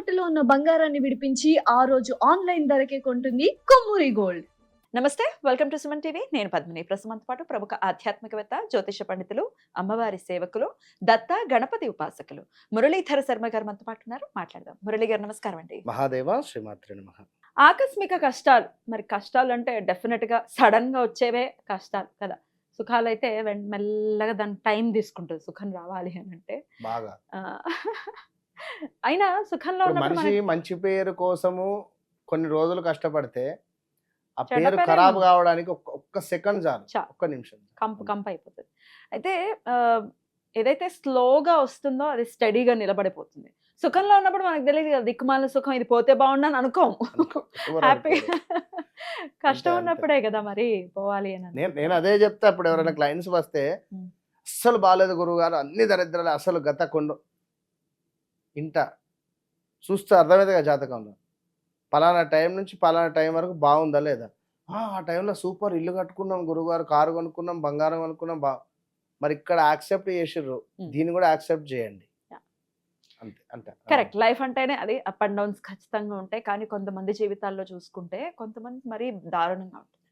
తాకట్టులో ఉన్న బంగారాన్ని విడిపించి ఆ రోజు ఆన్లైన్ ధరకే కొంటుంది కొమ్మూరి గోల్డ్. నమస్తే, వెల్కమ్ టు సుమన్ టీవీ. నేను పద్మిని. ప్రస్తుతంతో పాటు ప్రముఖ ఆధ్యాత్మికవేత్త, జ్యోతిష పండితులు, అమ్మవారి సేవకులు, దత్త గణపతి ఉపాసకులు మురళీధర శర్మ గారు మనతో పాటు ఉన్నారు. మాట్లాడదాం. మురళి గారు నమస్కారం అండి. మహాదేవ శ్రీమాత్రి నమః. ఆకస్మిక కష్టాలు, మరి కష్టాలు అంటే డెఫినెట్ గా సడన్ గా వచ్చేవే కష్టాలు కదా. సుఖాలు అయితే మెల్లగా దాని టైం తీసుకుంటుంది సుఖం రావాలి అని అంటే. బాగా ఆ, అయినా సుఖంలో ఇప్పుడు ఉన్నప్పుడు మనిషి మనకి మంచి పేరు కోసము కొన్ని రోజులు కష్టపడితే ఆ చెడ్డ పేరు పేరే ఖరాబ్ ఉంది. కావడానికి ఒక్క సెకండ్ చాలు, చాలు. ఒక్క నిమిషం కంపు అయిపోతుంది. అయితే ఆ, ఏదైతే స్లోగా వస్తుందో అది స్టడీగా నిలబడిపోతుంది. సుఖంలో ఉన్నప్పుడు మనకు తెలియదు కదా, దిక్కుమాలిన సుఖం ఇది పోతే బాగుండని అనుకోము. ఎవరు హ్యాపీ అనుకోరు. కష్టం అంతే. ఉన్నప్పుడే కదా మరి పోవాలి అని నేను అదే చెప్తా. ఇప్పుడు ఎవరైనా క్లయింట్స్ వస్తే ఉమ్. అస్సలు బాగాలేదు గురువు గారు, అన్ని దరిద్రాలు, అసలు గత కొండు ఇంట చూస్తే అర్థమైంది కదా జాతకంలో. పలానా టైం నుంచి పలానా టైం వరకు బాగుందా లేదా, ఆ టైంలో సూపర్ ఇల్లు కట్టుకున్నాం గురువుగారు, కారు కొనుక్కున్నాం, బంగారం కొనుక్కున్నాం, మరి ఇక్కడ యాక్సెప్ట్ చేసిర్రు, దీన్ని కూడా యాక్సెప్ట్ చేయండి. అంతే అంతే కరెక్ట్. లైఫ్ అంటేనే అది అప్ అండ్ డౌన్స్ ఖచ్చితంగా ఉంటాయి. కానీ కొంతమంది జీవితాల్లో చూసుకుంటే కొంతమంది మరీ దారుణంగా ఉంటుంది.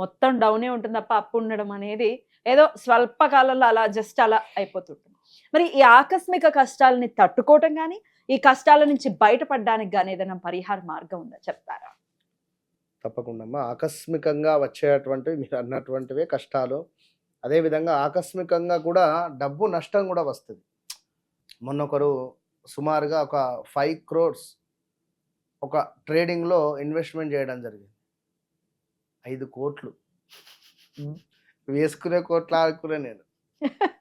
మొత్తం డౌనే ఉంటుంది తప్ప అప్పు ఉండడం అనేది ఏదో స్వల్ప కాలంలో అలా జస్ట్ అలా అయిపోతుంటుంది. మరి ఈ ఆకస్మిక కష్టాలని తట్టుకోవటం కానీ, ఈ కష్టాల నుంచి బయటపడడానికి కానీ ఏదైనా పరిహార మార్గం ఉందా చెప్తారా? తప్పకుండా అమ్మా. ఆకస్మికంగా వచ్చేటువంటివి మీరు అన్నటువంటివే కష్టాలు. అదేవిధంగా ఆకస్మికంగా కూడా డబ్బు నష్టం కూడా వస్తుంది. మొన్న ఒకరు సుమారుగా ఒక 5 crores ఒక ట్రేడింగ్లో ఇన్వెస్ట్మెంట్ చేయడం జరిగింది. 5 కోట్లు వేసుకునే కోట్లు ఆడుకునే నేను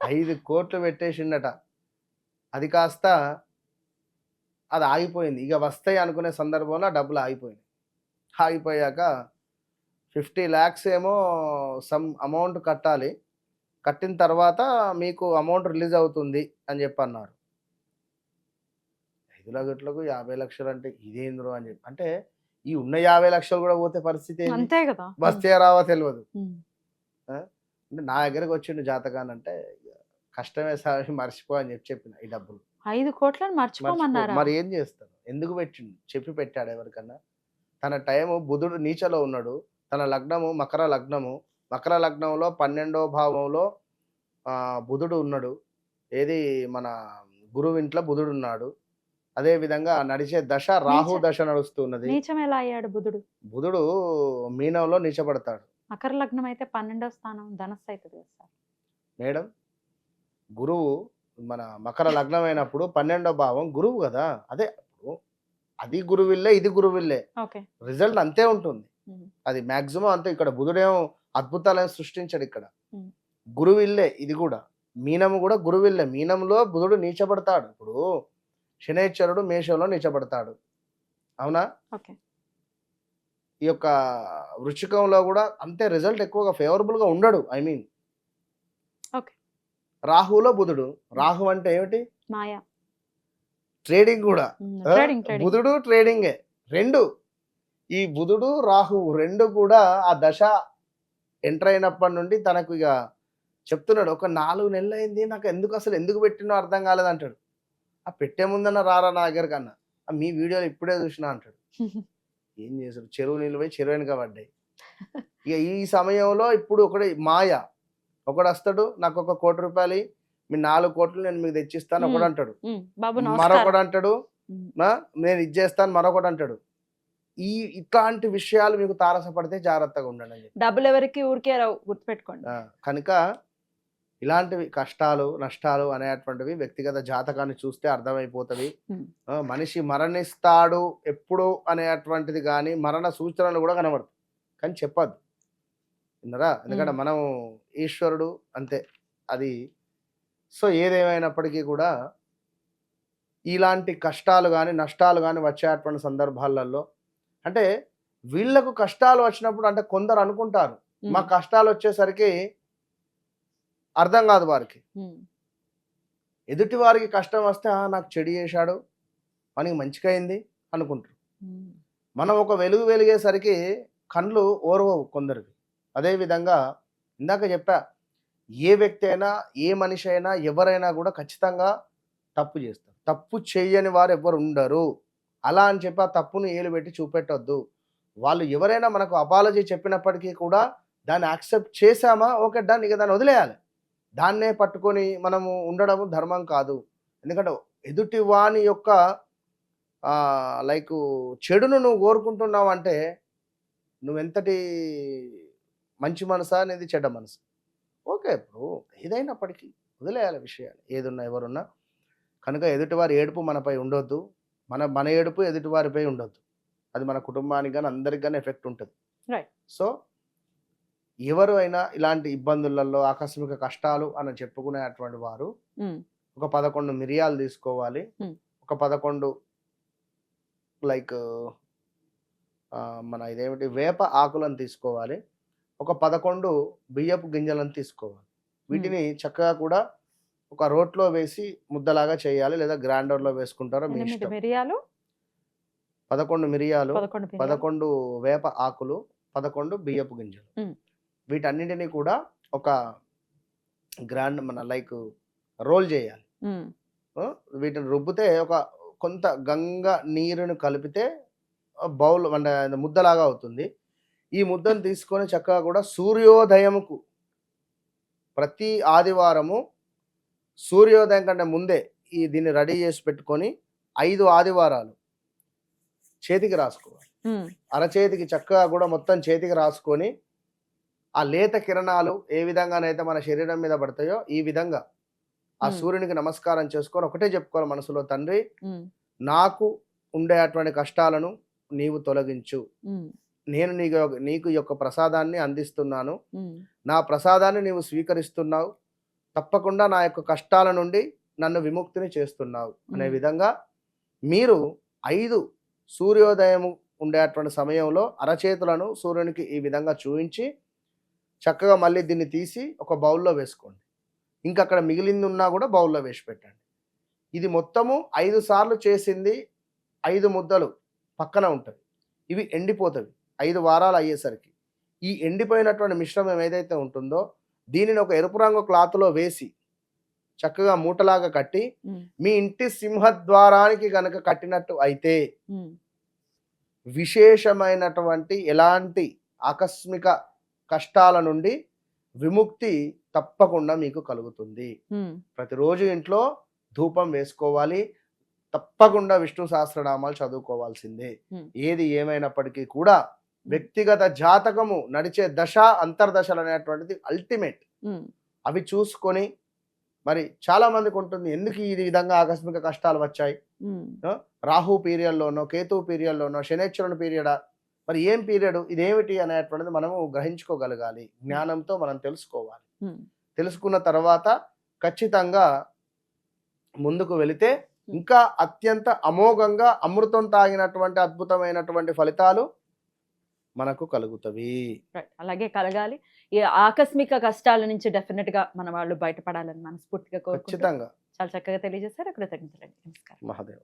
5 కోట్లు పెట్టేసిండట. అది కాస్త అది ఆగిపోయింది. ఇక వస్తాయి అనుకునే సందర్భంలో డబ్బులు ఆగిపోయింది. ఆగిపోయాక 50 lakhs ఏమో సమ్ అమౌంట్ కట్టాలి, కట్టిన తర్వాత మీకు అమౌంట్ రిలీజ్ అవుతుంది అని చెప్పి అన్నారు. 5 లక్షలకు 50 లక్షలు అంటే ఇదేంద్రో అని చెప్పి, అంటే ఈ ఉన్న 50 లక్షలు కూడా పోతే పరిస్థితి ఏంది? అంతే కదా. వస్తే రావా తెలియదు. అంటే నా దగ్గరకు వచ్చిండు జాతకాన్ని అంటే కష్టమే సార్, మర్చిపో అని చెప్పిన ఈ డబ్బులు 5 కోట్లను మర్చిపో. మర్చిపోమన్నారా? మరి ఏం చేస్తాను, ఎందుకు పెట్టిండు చెప్పి పెట్టాడు ఎవరికన్నా. తన టైము బుధుడు నీచలో ఉన్నాడు, తన లగ్నము మకర లగ్నము, మకర లగ్నంలో 12వ భావంలో బుధుడు ఉన్నాడు. ఏది మన గురువు ఇంట్లో బుధుడు ఉన్నాడు. అదే విధంగా నడిచే దశ రాహు దశ నడుస్తున్నది. నీచం ఎలా అయ్యాడు బుధుడు? బుధుడు మీనంలో నీచపడతాడు. మకర లగ్నం అయితే 12వ స్థానం ధనస్సు అవుతుంది కదా సార్. మేడం, గురువు మన మకర లగ్నం అయినప్పుడు 12వ భావం గురువు కదా. అదే అది గురువిల్లే, ఇది గురువిల్లే, ఓకే. రిజల్ట్ అంతే ఉంటుంది. అది మాక్సిమం అంతే. ఇక్కడ బుధుడేమో అద్భుతాలను సృష్టించాడు. ఇక్కడ గురువిల్లే, ఇది కూడా మీనము కూడా గురువిల్లే. మీనంలో బుధుడు నీచపడతాడు. ఇప్పుడు శనైశ్వరుడు మేషంలో నీచపడతాడు, అవునా? ఓకే. ఈ యొక్క వృశ్చికంలో కూడా అంతే, రిజల్ట్ ఎక్కువగా ఫేవరబుల్ గా ఉండడు. I mean okay. రాహులో బుధుడు, రాహు అంటే ఏమిటి? మాయా. ట్రేడింగ్ కూడా. ట్రేడింగ్ బుధుడు ట్రేడింగే రెండు. ఈ బుధుడు రాహు రెండు కూడా ఆ దశ ఎంటర్ అయినప్పటి నుండి తనకు ఇక చెప్తున్నాడు, ఒక 4 నెలలు అయింది నాకు, ఎందుకు అసలు ఎందుకు పెట్టినో అర్థం కాలేదు అంటాడు. ఆ పెట్టే ముందన్న రారా నా దగ్గరికి అన్న, మీ వీడియోలు ఇప్పుడే చూసినా అంటాడు. ఏం చేశారు, చెరువు నీళ్ళు పోయి చెరువు వెనుక పడ్డాయి. ఇక ఈ సమయంలో ఇప్పుడు ఒకటి మాయ, ఒకడు వస్తాడు, నాకు 1 కోటి రూపాయలు, మీ 4 కోట్లు నేను మీకు తెచ్చిస్తాను ఒకడు అంటాడు. మరొకడు అంటాడు, నేను ఇది చేస్తాను మరొకటి అంటాడు. ఇట్లాంటి విషయాలు మీకు తారసపడితే జాగ్రత్తగా ఉండండి. డబ్బులు ఎవరికి ఊరికే రావు, గుర్తుపెట్టుకోండి. కనుక ఇలాంటివి కష్టాలు నష్టాలు అనేటువంటివి వ్యక్తిగత జాతకాన్ని చూస్తే అర్థమైపోతుంది. మనిషి మరణిస్తాడు ఎప్పుడు అనేటువంటిది కానీ మరణ సూచనలు కూడా కనబడతాయి, కానీ చెప్పద్దు, విన్నరా? ఎందుకంటే మనం ఈశ్వరుడు అంతే అది. సో ఏదేమైనప్పటికీ కూడా ఇలాంటి కష్టాలు కానీ నష్టాలు కానీ వచ్చేటువంటి సందర్భాలలో, అంటే వీళ్ళకు కష్టాలు వచ్చినప్పుడు, అంటే కొందరు అనుకుంటారు మా కష్టాలు వచ్చేసరికి అర్థం కాదు వారికి. ఎదుటి వారికి కష్టం వస్తే నాకు చెడు చేశాడు, మనకి మంచిగా అయింది అనుకుంటారు. మనం ఒక వెలుగు వెలిగేసరికి కళ్ళు ఓర్వవు కొందరికి. అదేవిధంగా ఇందాక చెప్పా, ఏ వ్యక్తి అయినా ఏ మనిషి అయినా ఎవరైనా కూడా ఖచ్చితంగా తప్పు చేస్తారు. తప్పు చేయని వారు ఎవరు ఉండరు. అలా అని చెప్పి ఆ తప్పును ఏలు పెట్టి చూపెట్టొద్దు. వాళ్ళు ఎవరైనా మనకు అపాలజీ చెప్పినప్పటికీ కూడా దాన్ని యాక్సెప్ట్ చేశామా, ఓకే డన్, ఇక దాన్ని వదిలేయాలి. దాన్నే పట్టుకొని మనము ఉండడం ధర్మం కాదు. ఎందుకంటే ఎదుటి వాని యొక్క లైక్ చెడును నువ్వు కోరుకుంటున్నావంటే నువ్వెంతటి మంచి మనసా అనేది చెడ్డ మనసు. ఓకే బ్రో, ఏదైనప్పటికీ వదిలేయాలి విషయాలు, ఏదున్నా ఎవరున్నా. కనుక ఎదుటివారి ఏడుపు మనపై ఉండొద్దు, మన ఏడుపు ఎదుటివారిపై ఉండొద్దు. అది మన కుటుంబానికి కానీ అందరికి కానీ ఎఫెక్ట్ ఉంటుంది. రైట్. సో ఎవరు అయినా ఇలాంటి ఇబ్బందులలో ఆకస్మిక కష్టాలు అని చెప్పుకునేటువంటి వారు ఒక 11 మిరియాలు తీసుకోవాలి, ఒక 11 లైక్ మన ఇదేమిటి వేప ఆకులను తీసుకోవాలి, ఒక 11 బియ్యపు గింజలను తీసుకోవాలి. వీటిని చక్కగా కూడా ఒక రోట్లో వేసి ముద్దలాగా చేయాలి, లేదా గ్రైండర్లో వేసుకుంటారో మీ ఇష్టం. మిరియాలు 11 మిరియాలు, 11 11 వేప ఆకులు, 11 బియ్యపు గింజలు. వీటన్నింటినీ కూడా ఒక మన లైక్ రోల్ చేయాలి. వీటిని రుబ్బితే ఒక కొంత గంగ నీరును కలిపితే బౌల్ అంటే ముద్దలాగా అవుతుంది. ఈ ముద్దను తీసుకొని చక్కగా కూడా సూర్యోదయంకు ప్రతి ఆదివారము సూర్యోదయం కంటే ముందే దీన్ని రెడీ చేసి పెట్టుకొని 5 ఆదివారాలు చేతికి రాసుకోవాలి. అరచేతికి చక్కగా కూడా మొత్తం చేతికి రాసుకొని ఆ లేత కిరణాలు ఏ విధంగానైతే మన శరీరం మీద పడతాయో ఈ విధంగా ఆ సూర్యునికి నమస్కారం చేసుకొని ఒకటే చెప్పుకోవాలి మనసులో, తండ్రి నాకు ఉండే అటువంటి కష్టాలను నీవు తొలగించు, నేను నీకు యొక్క ప్రసాదాన్ని అందిస్తున్నాను, నా ప్రసాదాన్ని నీవు స్వీకరిస్తున్నావు, తప్పకుండా నా యొక్క కష్టాల నుండి నన్ను విముక్తిని చేస్తున్నావు అనే విధంగా మీరు 5 సూర్యోదయం ఉండేటువంటి సమయంలో అరచేతులను సూర్యునికి ఈ విధంగా చూపించి చక్కగా మళ్ళీ దీన్ని తీసి ఒక బౌల్లో వేసుకోండి. ఇంకా అక్కడ మిగిలింది ఉన్నా కూడా బౌల్లో వేసి పెట్టండి. ఇది మొత్తము 5 సార్లు చేసింది 5 ముద్దలు పక్కన ఉంటుంది. ఇవి ఎండిపోతవి 5 వారాలు అయ్యేసరికి. ఈ ఎండిపోయినటువంటి మిశ్రమం ఏదైతే ఉంటుందో దీనిని ఒక ఎరుపు రంగు క్లాత్లో వేసి చక్కగా మూటలాగా కట్టి మీ ఇంటి సింహద్వారానికి కనుక కట్టినట్టు అయితే విశేషమైనటువంటి ఎలాంటి ఆకస్మిక కష్టాల నుండి విముక్తి తప్పకుండా మీకు కలుగుతుంది. ప్రతిరోజు ఇంట్లో ధూపం వేసుకోవాలి, తప్పకుండా విష్ణు సహస్రనామాలు చదువుకోవాల్సిందే. ఏది ఏమైనప్పటికీ కూడా వ్యక్తిగత జాతకము నడిచే దశ అంతర్దశలు అనేటువంటిది అల్టిమేట్. అవి చూసుకొని మరి చాలా మందికి ఉంటుంది ఎందుకు ఈ విధంగా ఆకస్మిక కష్టాలు వచ్చాయి, రాహు పీరియడ్లోనో కేతు పీరియడ్లోనో శనేశ్వరుని పీరియడా, మరి ఏం పీరియడ్ ఇదేమిటి అనేటువంటిది మనము గ్రహించుకోగలగాలి. జ్ఞానంతో మనం తెలుసుకోవాలి. తెలుసుకున్న తర్వాత ఖచ్చితంగా ముందుకు వెళితే ఇంకా అత్యంత అమోఘంగా అమృతం తాగినటువంటి అద్భుతమైనటువంటి ఫలితాలు మనకు కలుగుతవి. అలాగే కలగాలి. ఈ ఆకస్మిక కష్టాల నుంచి డెఫినెట్ గా మన వాళ్ళు బయటపడాలని మనస్ఫూర్తిగా కోరుకుంటున్నాను. ఖచ్చితంగా చాలా చక్కగా తెలియజేశారు. కృతజ్ఞతలండి. నమస్కారం. మహాదేవ.